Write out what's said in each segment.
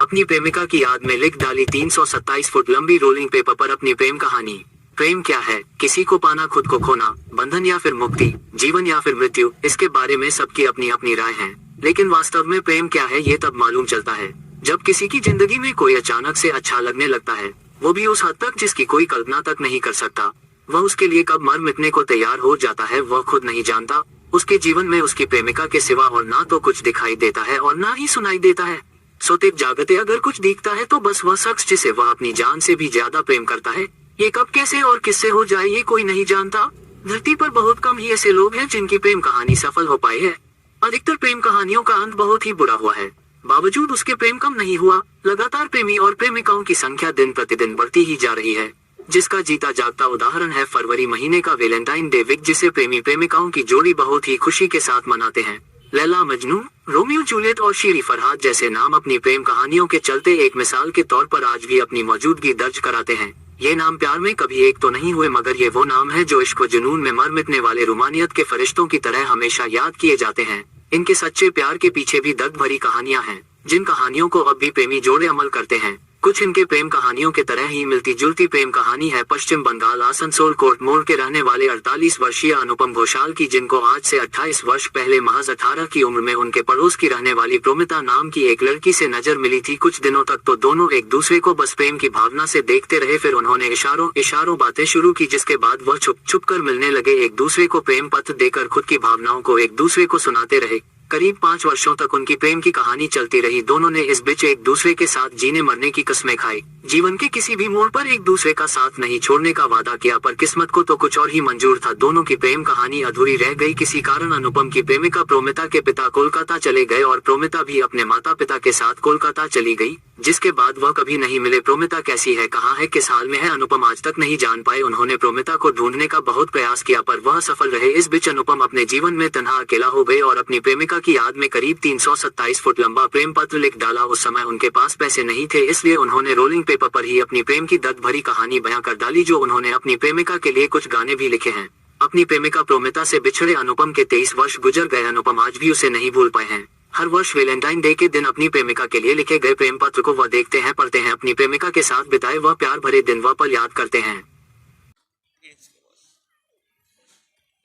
अपनी प्रेमिका की याद में लिख डाली 327 फुट लंबी रोलिंग पेपर पर अपनी प्रेम कहानी। प्रेम क्या है, किसी को पाना, खुद को खोना, बंधन या फिर मुक्ति, जीवन या फिर मृत्यु, इसके बारे में सबकी अपनी अपनी राय है। लेकिन वास्तव में प्रेम क्या है ये तब मालूम चलता है जब किसी की जिंदगी में कोई अचानक से अच्छा लगने लगता है, वो भी उस हद तक जिसकी कोई कल्पना तक नहीं कर सकता। वह उसके लिए कब मर मिटने को तैयार हो जाता है वह खुद नहीं जानता। उसके जीवन में उसकी प्रेमिका के सिवा और ना तो कुछ दिखाई देता है और ना ही सुनाई देता है। सोते जागते अगर कुछ दिखता है तो बस वह शख्स जिसे वह अपनी जान से भी ज्यादा प्रेम करता है। ये कब कैसे और किससे हो जाए ये कोई नहीं जानता। धरती पर बहुत कम ही ऐसे लोग हैं जिनकी प्रेम कहानी सफल हो पाई है। अधिकतर प्रेम कहानियों का अंत बहुत ही बुरा हुआ है। बावजूद उसके प्रेम कम नहीं हुआ। लगातार प्रेमी और प्रेमिकाओं की संख्या दिन प्रतिदिन बढ़ती ही जा रही है, जिसका जीता जागता उदाहरण है फरवरी महीने का वैलेंटाइन डे वीक, जिसे प्रेमी प्रेमिकाओं की जोड़ी बहुत ही खुशी के साथ मनाते हैं। लैला मजनू, रोमियो जूलियट और शीरी फरहाद जैसे नाम अपनी प्रेम कहानियों के चलते एक मिसाल के तौर पर आज भी अपनी मौजूदगी दर्ज कराते हैं। ये नाम प्यार में कभी एक तो नहीं हुए, मगर ये वो नाम है जो इश्क व जुनून में मर मिटने वाले रूमानियत के फरिश्तों की तरह हमेशा याद किए जाते हैं। इनके सच्चे प्यार के पीछे भी दर्द भरी कहानियां हैं, जिन कहानियों को अब भी प्रेमी जोड़े अमल करते हैं। कुछ इनके प्रेम कहानियों के तरह ही मिलती जुलती प्रेम कहानी है पश्चिम बंगाल आसनसोल कोर्ट मोड़ के रहने वाले 48 वर्षीय अनुपम घोषाल की, जिनको आज से 28 वर्ष पहले महज 18 की उम्र में उनके पड़ोस की रहने वाली प्रोमिता नाम की एक लड़की से नजर मिली थी। कुछ दिनों तक तो दोनों एक दूसरे को बस प्रेम की भावना से देखते रहे, फिर उन्होंने इशारों इशारों बातें शुरू की, जिसके बाद वह छुप छुप कर मिलने लगे। एक दूसरे को प्रेम पत्र देकर खुद की भावनाओं को एक दूसरे को सुनाते रहे। करीब 5 वर्षों तक उनकी प्रेम की कहानी चलती रही। दोनों ने इस बीच एक दूसरे के साथ जीने मरने की कस्में खाई, जीवन के किसी भी मोड़ पर एक दूसरे का साथ नहीं छोड़ने का वादा किया, पर किस्मत को तो कुछ और ही मंजूर था। दोनों की प्रेम कहानी अधूरी रह गई किसी कारण। अनुपम की प्रेमिका प्रोमिता के पिता कोलकाता चले गए और प्रोमिता भी अपने माता पिता के साथ कोलकाता चली गई, जिसके बाद वह कभी नहीं मिले। प्रोमिता कैसी है, कहाँ है, किस हाल में है, अनुपम आज तक नहीं जान पाए। उन्होंने प्रोमिता को ढूंढने का बहुत प्रयास किया पर वह सफल रहे। इस बीच अनुपम अपने जीवन में तन्हा अकेला हो गए और अपनी प्रेमिका की याद में करीब 327 फुट लंबा प्रेम पत्र लिख डाला। उस समय उनके पास पैसे नहीं थे, इसलिए उन्होंने रोलिंग पेपर पर ही अपनी प्रेम की दर्द भरी कहानी बयां कर डाली, जो उन्होंने अपनी प्रेमिका के लिए कुछ गाने भी लिखे हैं। अपनी प्रेमिका प्रोमिता से बिछड़े अनुपम के 23 वर्ष गुजर गए। अनुपम आज भी उसे नहीं भूल पाए हैं। हर वर्ष वैलेंटाइन डे के दिन अपनी प्रेमिका के लिए लिखे गए प्रेम पत्र को वह देखते हैं, पढ़ते हैं। अपनी प्रेमिका के साथ बिताए वह प्यार भरे दिन वह पल याद करते हैं।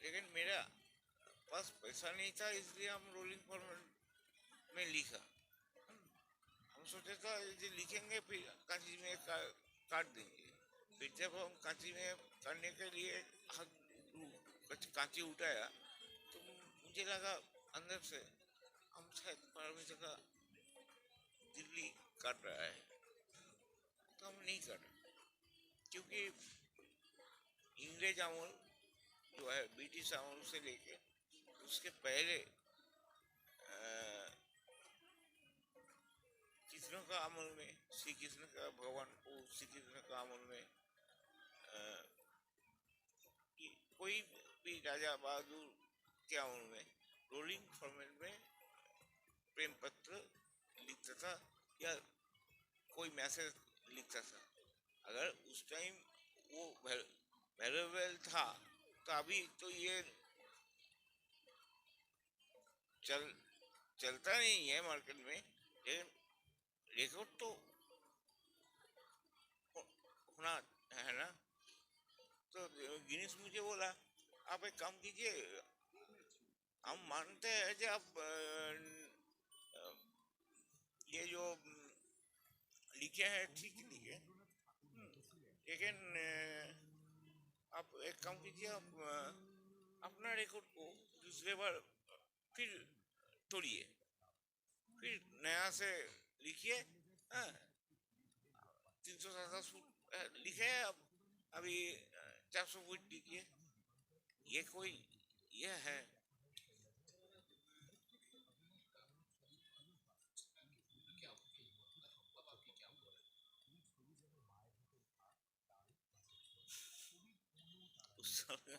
लेकिन मेरा पास पैसा नहीं था, इसलिए हम रोलिंग फॉर्मेट में लिखा। हम सोचे था ये लिखेंगे फिर कांची में काट देंगे। फिर जब हम कांची में काटने के लिए कांची उठाया तो मुझे लगा अंदर से हम शायद परमिशन का दिल्ली काट रहा है, तो हम नहीं काटा। क्योंकि इंग्रेज अमल जो है ब्रिटिश अमल से लेके उसके पहले कृष्ण का अमल में, श्री कृष्ण का भगवान को श्री कृष्ण का अमल में कोई भी राजा बहादुर के अमल में रोलिंग फॉर्मेट में प्रेम पत्र लिखता था या कोई मैसेज लिखता था। अगर उस टाइम वो वेल था तो अभी तो ये चलता नहीं है मार्केट में, लेकिन रिकॉर्ड तो होना है ना। तो गिनीस मुझे बोला आप एक काम कीजिए, हम मानते हैं कि आप ये जो लिखे हैं ठीक लिखे, लेकिन आप एक काम कीजिए, आप अपना रिकॉर्ड को दूसरे बार फिर तोड़िए, फिर नया से लिखिए। 327 फुट लिखे हैं, अब अभी 400 फुट लिखिए। ये कोई ये है उस समय